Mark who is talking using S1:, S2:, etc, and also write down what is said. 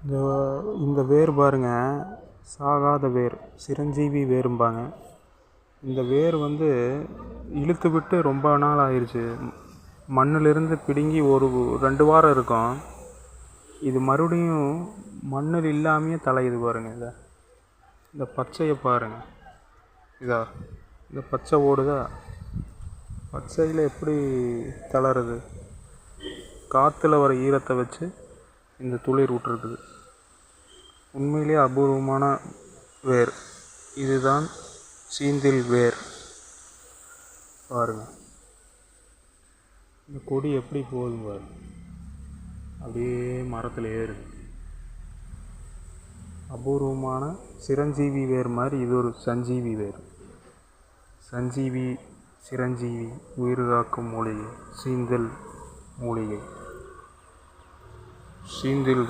S1: இந்த இந்த வேர் பாருங்க, சாகாத வேர், சிரஞ்சீவி வேரும்பாங்க. இந்த வேர் இழுத்து விட்டு ரொம்ப நாள் ஆயிடுச்சு. மண்ணிலிருந்து பிடுங்கி ஒரு 2 வாரம் இருக்கும். இது மறுபடியும் மண்ணில் இல்லாமையே தலையுது பாருங்க. இந்த பச்சையை பாருங்க. இந்த பச்சை ஓடுதா, பச்சையில் எப்படி தளருது. காற்றுல வர ஈரத்தை வச்சு இந்த துளிர் விட்டுருக்குது. உண்மையிலே அபூர்வமான வேர். இதுதான் சீந்தில் வேர். பாருங்க, இந்த கொடி எப்படி போகுது பாருங்க, அப்படியே மரத்தில் ஏறுது. அபூர்வமான சிரஞ்சீவி வேர் மாதிரி இது ஒரு சஞ்சீவி வேர். சஞ்சீவி, சிரஞ்சீவி, உயிர் காக்கும் மூலிகை, சீந்தில் மூலிகை. சீந்தில்